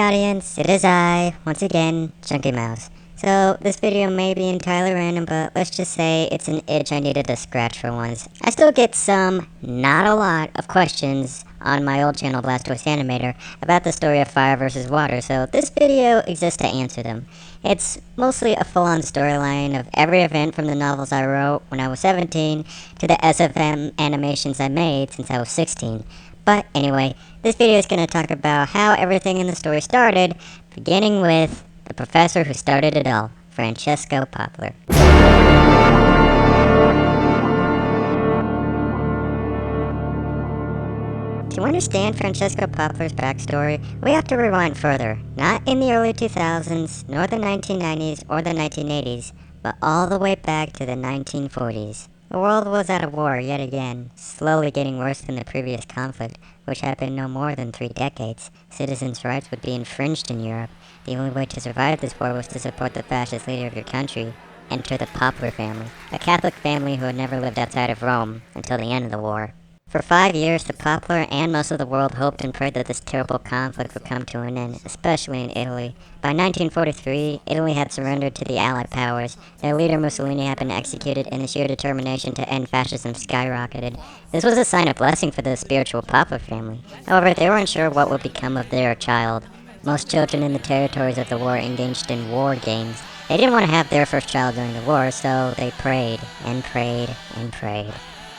audience, it is I, once again, Chunky Mouse. So, this video may be entirely random, but let's just say it's an itch I needed to scratch for once. I still get some, not a lot, of questions on my old channel, Blastoise Animator, about the story of fire versus water, so this video exists to answer them. It's mostly a full-on storyline of every event from the novels I wrote when I was 17 to the SFM animations I made since I was 16. But anyway, this video is going to talk about how everything in the story started, beginning with the professor who started it all, Francisco Poplar. To understand Francisco Poplar's backstory, we have to rewind further, not in the early 2000s, nor the 1990s or the 1980s, but all the way back to the 1940s. The world was at a war yet again, slowly getting worse than the previous conflict, which had been no more than 3 decades. Citizens' rights would be infringed in Europe. The only way to survive this war was to support the fascist leader of your country. Enter the Poplar family, a Catholic family who had never lived outside of Rome until the end of the war. For 5 years, the Poplar and most of the world hoped and prayed that this terrible conflict would come to an end, especially in Italy. By 1943, Italy had surrendered to the Allied powers. Their leader Mussolini had been executed, and the sheer determination to end fascism skyrocketed. This was a sign of blessing for the spiritual Poplar family. However, they were unsure what would become of their child. Most children in the territories of the war engaged in war games. They didn't want to have their first child during the war, so they prayed and prayed and prayed.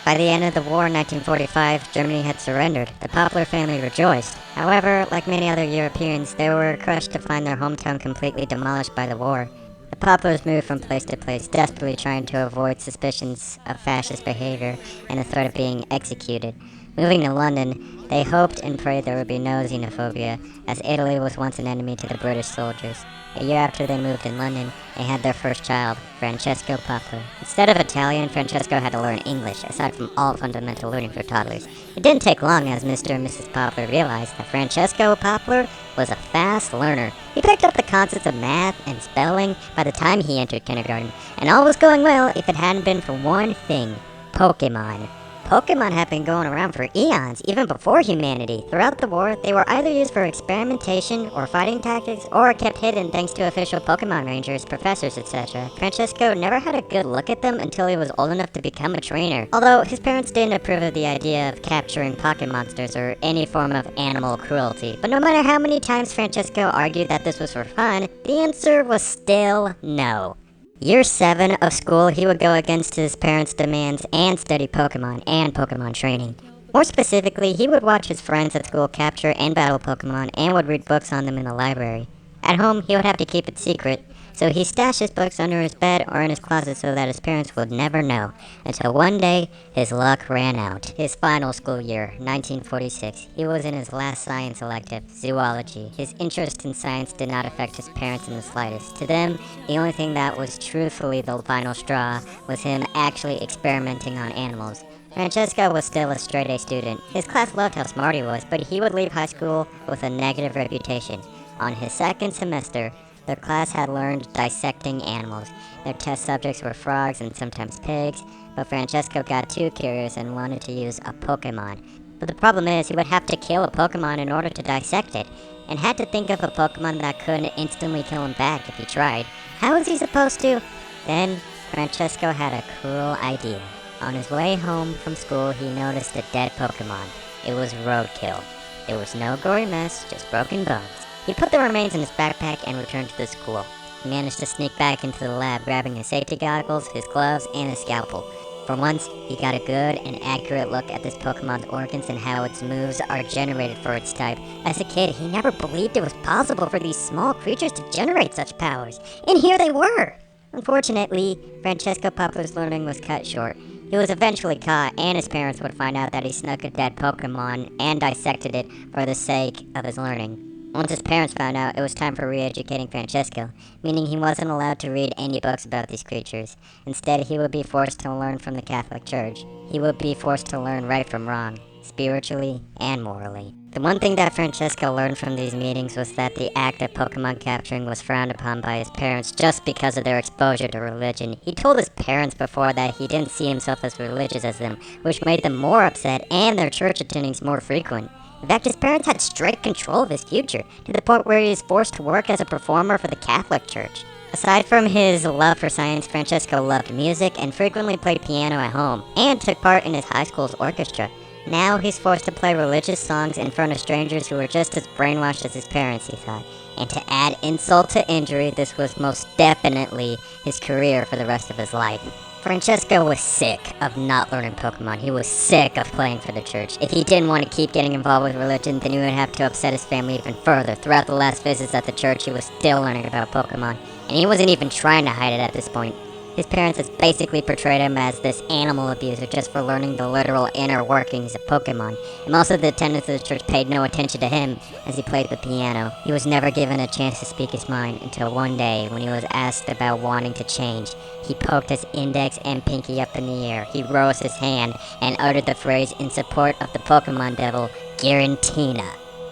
By the end of the war in 1945, Germany had surrendered. The Poplar family rejoiced. However, like many other Europeans, they were crushed to find their hometown completely demolished by the war. The Poplars moved from place to place, desperately trying to avoid suspicions of fascist behavior and the threat of being executed. Moving to London, they hoped and prayed there would be no xenophobia, as Italy was once an enemy to the British soldiers. A year after they moved in London, they had their first child, Francisco Poplar. Instead of Italian, Francesco had to learn English, aside from all fundamental learning for toddlers. It didn't take long as Mr. and Mrs. Poplar realized that Francisco Poplar was a fast learner. He picked up the concepts of math and spelling by the time he entered kindergarten, and all was going well if it hadn't been for one thing: Pokemon. Pokemon had been going around for eons, even before humanity. Throughout the war, they were either used for experimentation or fighting tactics, or kept hidden thanks to official Pokemon rangers, professors, etc. Francisco never had a good look at them until he was old enough to become a trainer, although his parents didn't approve of the idea of capturing pocket monsters or any form of animal cruelty. But no matter how many times Francisco argued that this was for fun, the answer was still no. Year 7 of school, he would go against his parents' demands and study Pokemon and Pokemon training. More specifically, he would watch his friends at school capture and battle Pokemon and would read books on them in the library. At home, he would have to keep it secret, so he stashed his books under his bed or in his closet so that his parents would never know, until one day, his luck ran out. His final school year, 1946, he was in his last science elective, zoology. His interest in science did not affect his parents in the slightest. To them, the only thing that was truthfully the final straw was him actually experimenting on animals. Francesco was still a straight-A student. His class loved how smart he was, but he would leave high school with a negative reputation. On his second semester, their class had learned dissecting animals. Their test subjects were frogs and sometimes pigs, but Francesco got too curious and wanted to use a Pokemon. But the problem is, he would have to kill a Pokemon in order to dissect it, and had to think of a Pokemon that couldn't instantly kill him back if he tried. How was he supposed to? Then, Francesco had a cruel idea. On his way home from school, he noticed a dead Pokemon. It was roadkill. There was no gory mess, just broken bones. He put the remains in his backpack and returned to the school. He managed to sneak back into the lab, grabbing his safety goggles, his gloves, and his scalpel. For once, he got a good and accurate look at this Pokemon's organs and how its moves are generated for its type. As a kid, he never believed it was possible for these small creatures to generate such powers. And here they were! Unfortunately, Francisco Poplar's learning was cut short. He was eventually caught, and his parents would find out that he snuck a dead Pokemon and dissected it for the sake of his learning. Once his parents found out, it was time for re-educating Francisco, meaning he wasn't allowed to read any books about these creatures. Instead, he would be forced to learn from the Catholic Church. He would be forced to learn right from wrong, spiritually and morally. The one thing that Francisco learned from these meetings was that the act of Pokemon capturing was frowned upon by his parents just because of their exposure to religion. He told his parents before that he didn't see himself as religious as them, which made them more upset and their church attendings more frequent. In fact, his parents had strict control of his future, to the point where he was forced to work as a performer for the Catholic Church. Aside from his love for science, Francisco loved music and frequently played piano at home, and took part in his high school's orchestra. Now he's forced to play religious songs in front of strangers who are just as brainwashed as his parents, he thought. And to add insult to injury, this was most definitely his career for the rest of his life. Francesco was sick of not learning Pokemon. He was sick of playing for the church. If he didn't want to keep getting involved with religion, then he would have to upset his family even further. Throughout the last visits at the church, he was still learning about Pokemon. And he wasn't even trying to hide it at this point. His parents had basically portrayed him as this animal abuser just for learning the literal inner workings of Pokemon, and most of the attendants of the church paid no attention to him as he played the piano. He was never given a chance to speak his mind until one day when he was asked about wanting to change. He poked his index and pinky up in the air. He rose his hand and uttered the phrase in support of the Pokemon devil, Girantina.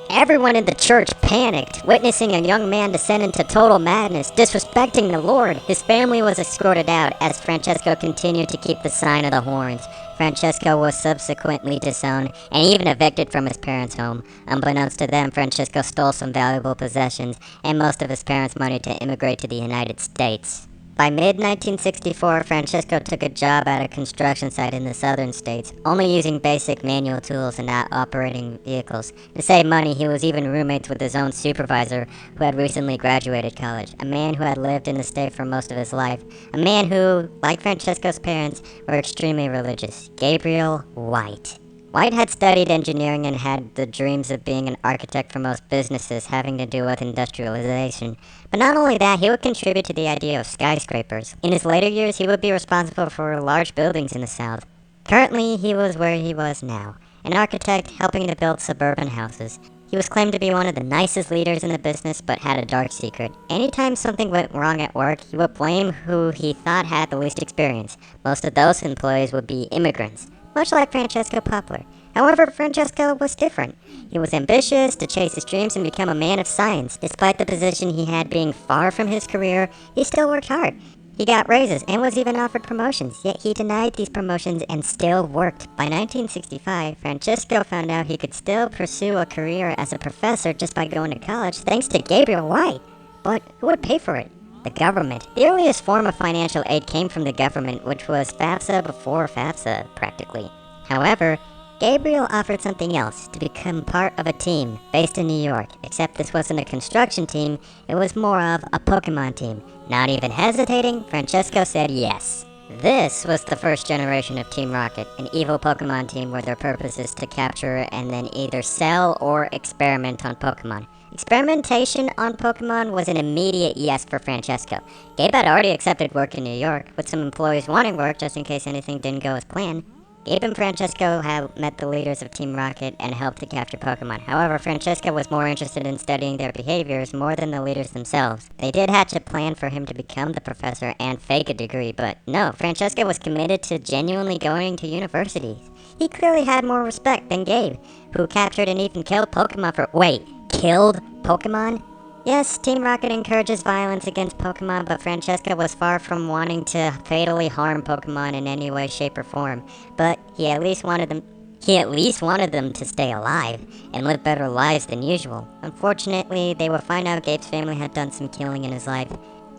Everyone in the church panicked, witnessing a young man descend into total madness, disrespecting the Lord. His family was escorted out as Francesco continued to keep the sign of the horns. Francesco was subsequently disowned and even evicted from his parents' home. Unbeknownst to them, Francesco stole some valuable possessions and most of his parents' money to immigrate to the United States. By mid-1964, Francesco took a job at a construction site in the southern states, only using basic manual tools and not operating vehicles. To save money, he was even roommates with his own supervisor, who had recently graduated college, a man who had lived in the state for most of his life, a man who, like Francesco's parents, were extremely religious, Gabriel White. White had studied engineering and had the dreams of being an architect for most businesses having to do with industrialization. But not only that, he would contribute to the idea of skyscrapers. In his later years, he would be responsible for large buildings in the South. Currently, he was where he was now, an architect helping to build suburban houses. He was claimed to be one of the nicest leaders in the business, but had a dark secret. Anytime something went wrong at work, he would blame who he thought had the least experience. Most of those employees would be immigrants, much like Francisco Poplar. However, Francesco was different. He was ambitious to chase his dreams and become a man of science. Despite the position he had being far from his career, he still worked hard. He got raises and was even offered promotions, yet he denied these promotions and still worked. By 1965, Francesco found out he could still pursue a career as a professor just by going to college thanks to Gabriel White. But who would pay for it? The government. The earliest form of financial aid came from the government, which was FAFSA before FAFSA, practically. However, Gabriel offered something else, to become part of a team based in New York, except this wasn't a construction team, it was more of a Pokemon team. Not even hesitating, Francesco said yes. This was the first generation of Team Rocket, an evil Pokemon team where their purpose is to capture and then either sell or experiment on Pokemon. Experimentation on Pokemon was an immediate yes for Francesco. Gabe had already accepted work in New York, with some employees wanting work just in case anything didn't go as planned. Gabe and Francesco had met the leaders of Team Rocket and helped to capture Pokemon. However, Francesco was more interested in studying their behaviors more than the leaders themselves. They did hatch a plan for him to become the professor and fake a degree, but no, Francesco was committed to genuinely going to university. He clearly had more respect than Gabe, who captured and even killed Pokemon for— Wait, killed Pokemon? Yes, Team Rocket encourages violence against Pokemon, but Francesco was far from wanting to fatally harm Pokemon in any way, shape, or form. But he at least wanted them to stay alive and live better lives than usual. Unfortunately, they would find out Gabe's family had done some killing in his life.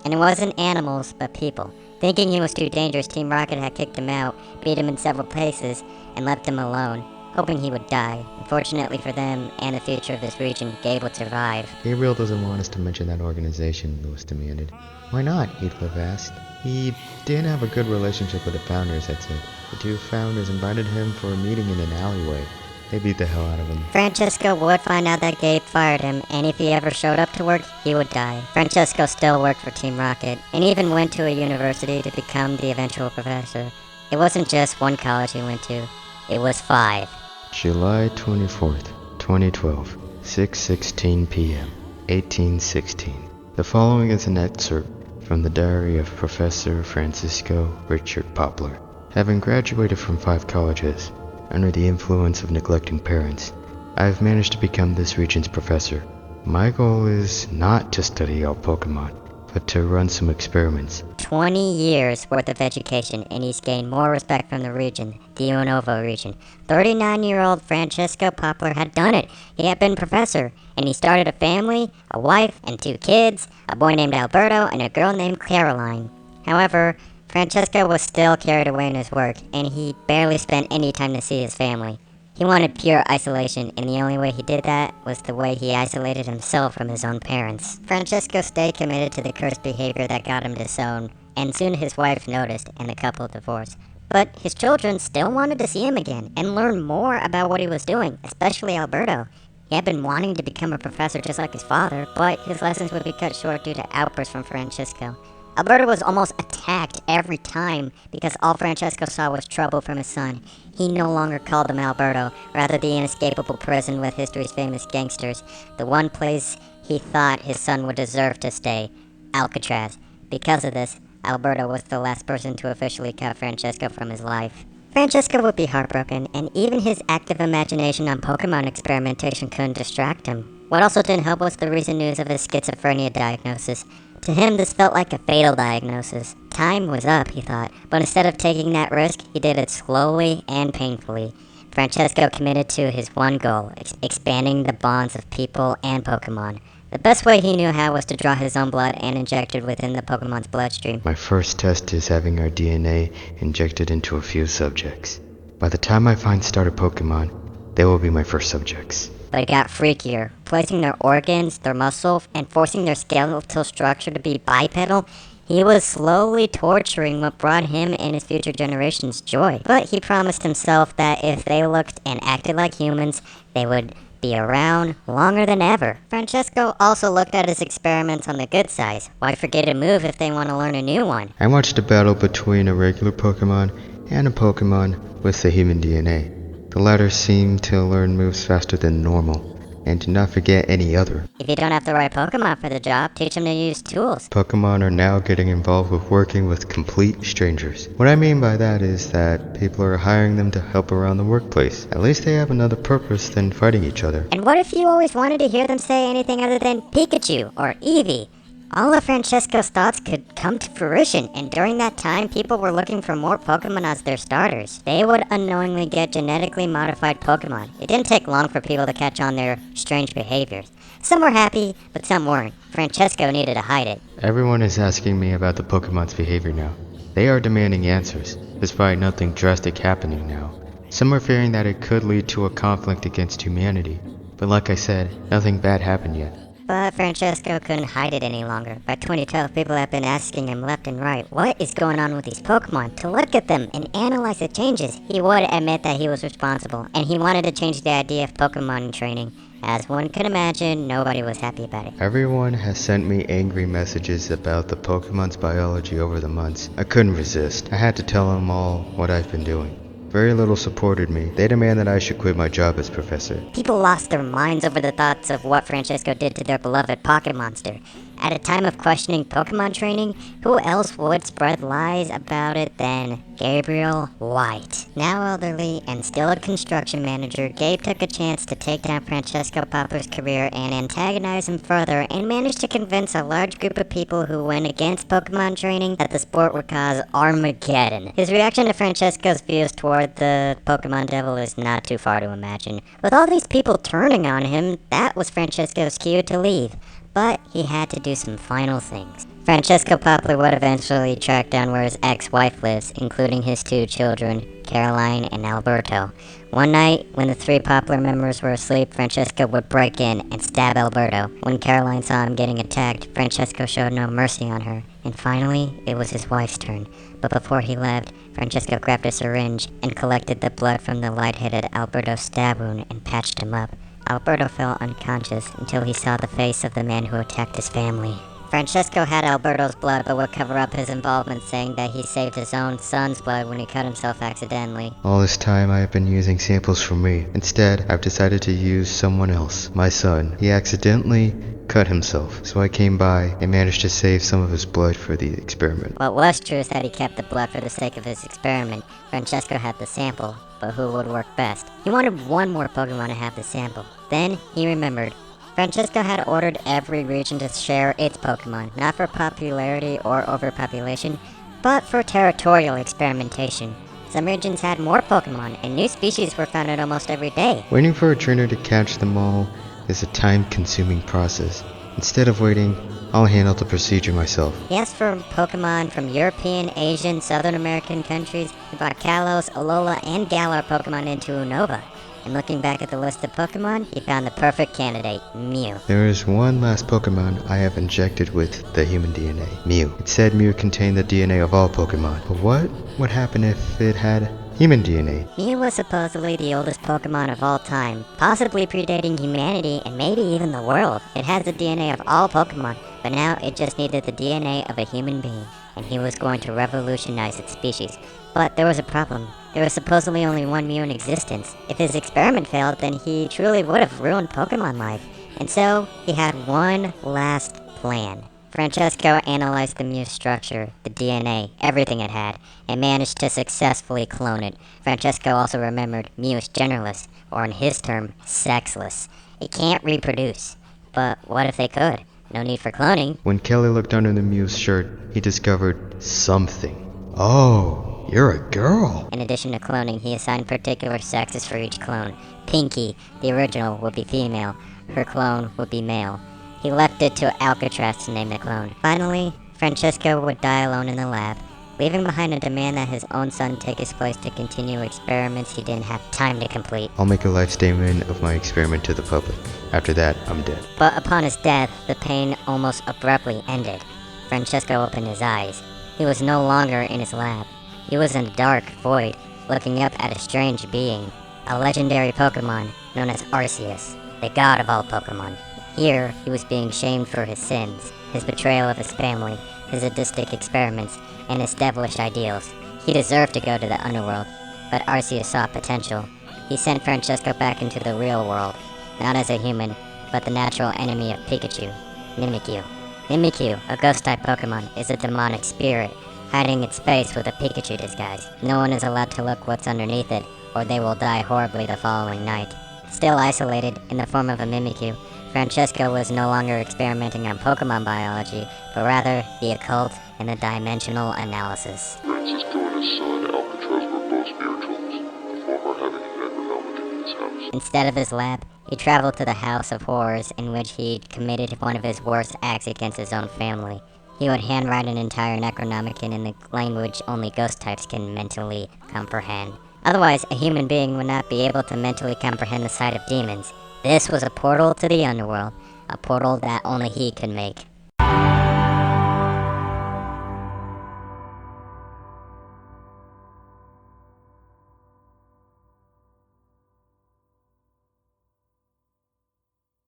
And it wasn't animals, but people. Thinking he was too dangerous, Team Rocket had kicked him out, beat him in several places, and left him alone, hoping he would die. Unfortunately for them and the future of this region, Gabe would survive. Gabriel doesn't want us to mention that organization, Lewis demanded. Why not? Heathcliff asked. He didn't have a good relationship with the founders, had said. The two founders invited him for a meeting in an alleyway. They beat the hell out of him. Francesco would find out that Gabe fired him, and if he ever showed up to work, he would die. Francesco still worked for Team Rocket, and even went to a university to become the eventual professor. It wasn't just one college he went to, it was 5. July 24th, 2012, 6:16 p.m., 1816. The following is an excerpt from the diary of Professor Francisco Richard Poplar. Having graduated from 5 colleges, under the influence of neglecting parents, I have managed to become this region's professor. My goal is not to study all Pokemon, but to run some experiments. 20 years worth of education, and he's gained more respect from the region, the Unovo region. 39-year-old Francisco Poplar had done it. He had been professor, and he started a family, a wife, and 2 kids, a boy named Alberto and a girl named Caroline. However, Francesco was still carried away in his work, and he barely spent any time to see his family. He wanted pure isolation, and the only way he did that was the way he isolated himself from his own parents. Francesco stayed committed to the cursed behavior that got him disowned, and soon his wife noticed, and the couple divorced. But his children still wanted to see him again and learn more about what he was doing, especially Alberto. He had been wanting to become a professor just like his father, but his lessons would be cut short due to outbursts from Francisco. Alberto was almost attacked every time because all Francesco saw was trouble from his son. He no longer called him Alberto, rather the inescapable prison with history's famous gangsters, the one place he thought his son would deserve to stay, Alcatraz. Because of this, Alberto was the last person to officially cut Francesco from his life. Francesco would be heartbroken, and even his active imagination on Pokemon experimentation couldn't distract him. What also didn't help was the recent news of his schizophrenia diagnosis. To him, this felt like a fatal diagnosis. Time was up, he thought, but instead of taking that risk, he did it slowly and painfully. Francesco committed to his one goal, expanding the bonds of people and Pokemon. The best way he knew how was to draw his own blood and inject it within the Pokemon's bloodstream. My first test is having our DNA injected into a few subjects. By the time I find starter Pokemon, they will be my first subjects. But it got freakier, placing their organs, their muscle, and forcing their skeletal structure to be bipedal. He was slowly torturing what brought him and his future generations joy. But he promised himself that if they looked and acted like humans, they would be around longer than ever. Francesco also looked at his experiments on the good side. Why forget a move if they want to learn a new one? I watched a battle between a regular Pokemon and a Pokemon with the human DNA. The latter seemed to learn moves faster than normal, and did not forget any other. If you don't have the right Pokemon for the job, teach them to use tools. Pokemon are now getting involved with working with complete strangers. What I mean by that is that people are hiring them to help around the workplace. At least they have another purpose than fighting each other. And what if you always wanted to hear them say anything other than Pikachu or Eevee? All of Francesco's thoughts could come to fruition, and during that time, people were looking for more Pokemon as their starters. They would unknowingly get genetically modified Pokemon. It didn't take long for people to catch on their strange behaviors. Some were happy, but some weren't. Francesco needed to hide it. Everyone is asking me about the Pokemon's behavior now. They are demanding answers, despite nothing drastic happening now. Some are fearing that it could lead to a conflict against humanity. But like I said, nothing bad happened yet. But Francesco couldn't hide it any longer. By 2012, people have been asking him left and right, what is going on with these Pokemon? To look at them and analyze the changes. He would admit that he was responsible, and he wanted to change the idea of Pokemon training. As one could imagine, nobody was happy about it. Everyone has sent me angry messages about the Pokemon's biology over the months. I couldn't resist. I had to tell them all what I've been doing. Very little supported me. They demand that I should quit my job as professor. People lost their minds over the thoughts of what Francesco did to their beloved pocket monster. At a time of questioning Pokemon training, who else would spread lies about it than Gabriel White? Now elderly and still a construction manager, Gabe took a chance to take down Francisco Poplar's career and antagonize him further, and managed to convince a large group of people who went against Pokemon training that the sport would cause Armageddon. His reaction to Francesco's views toward the Pokemon Devil is not too far to imagine. With all these people turning on him, that was Francesco's cue to leave. But he had to do some final things. Francisco Poplar would eventually track down where his ex-wife lives, including his 2 children, Caroline and Alberto. One night, when the 3 Poplar members were asleep, Francesco would break in and stab Alberto. When Caroline saw him getting attacked, Francesco showed no mercy on her. And finally, it was his wife's turn. But before he left, Francesco grabbed a syringe and collected the blood from the light-headed Alberto's stab wound and patched him up. Alberto fell unconscious until he saw the face of the man who attacked his family. Francesco had Alberto's blood but would cover up his involvement, saying that he saved his own son's blood when he cut himself accidentally. All this time I have been using samples from me. Instead, I've decided to use someone else, my son. He accidentally cut himself, so I came by and managed to save some of his blood for the experiment. What was true is that he kept the blood for the sake of his experiment. Francesco had the sample, but who would work best? He wanted one more Pokemon to have the sample. Then he remembered Francisco had ordered every region to share its Pokemon, not for popularity or overpopulation, but for territorial experimentation. Some regions had more Pokemon, and new species were founded almost every day. Waiting for a trainer to catch them all is a time-consuming process. Instead of waiting, I'll handle the procedure myself. He asked for Pokemon from European, Asian, Southern American countries. He brought Kalos, Alola, and Galar Pokemon into Unova. And looking back at the list of Pokemon, he found the perfect candidate, Mew. There is one last Pokemon I have injected with the human DNA, Mew. It said Mew contained the DNA of all Pokemon, but what would happen if it had human DNA? Mew was supposedly the oldest Pokemon of all time, possibly predating humanity and maybe even the world. It has the DNA of all Pokemon, but now it just needed the DNA of a human being, and he was going to revolutionize its species. But there was a problem. There was supposedly only one Mew in existence. If his experiment failed, then he truly would have ruined Pokemon life. And so, he had one last plan. Francesco analyzed the Mew's structure, the DNA, everything it had, and managed to successfully clone it. Francesco also remembered Mew is genderless, or in his term, sexless. It can't reproduce. But what if they could? No need for cloning. When Kelly looked under the Mew's shirt, he discovered something. Oh, you're a girl. In addition to cloning, he assigned particular sexes for each clone. Pinky, the original, would be female. Her clone would be male. He left it to Alcatraz to name the clone. Finally, Francesco would die alone in the lab, leaving behind a demand that his own son take his place to continue experiments he didn't have time to complete. I'll make a life statement of my experiment to the public. After that, I'm dead. But upon his death, the pain almost abruptly ended. Francesco opened his eyes. He was no longer in his lab. He was in a dark void, looking up at a strange being, a legendary Pokemon known as Arceus, the god of all Pokemon. Here, he was being shamed for his sins, his betrayal of his family, his sadistic experiments, and his devilish ideals. He deserved to go to the underworld, but Arceus saw potential. He sent Francesco back into the real world, not as a human, but the natural enemy of Pikachu, Mimikyu. Mimikyu, a ghost-type Pokemon, is a demonic spirit, hiding its face with a Pikachu disguise. No one is allowed to look what's underneath it, or they will die horribly the following night. Still isolated in the form of a Mimikyu, Francesco was no longer experimenting on Pokemon biology, but rather the occult and the dimensional analysis. Francisco and his son, Alcatraz, were both spiritualists, the former having a necronomicon in his house. Instead of his lab, he traveled to the House of Horrors, in which he committed one of his worst acts against his own family. He would handwrite an entire necronomicon in the language only ghost types can mentally comprehend. Otherwise, a human being would not be able to mentally comprehend the sight of demons. This was a portal to the underworld, a portal that only he could make.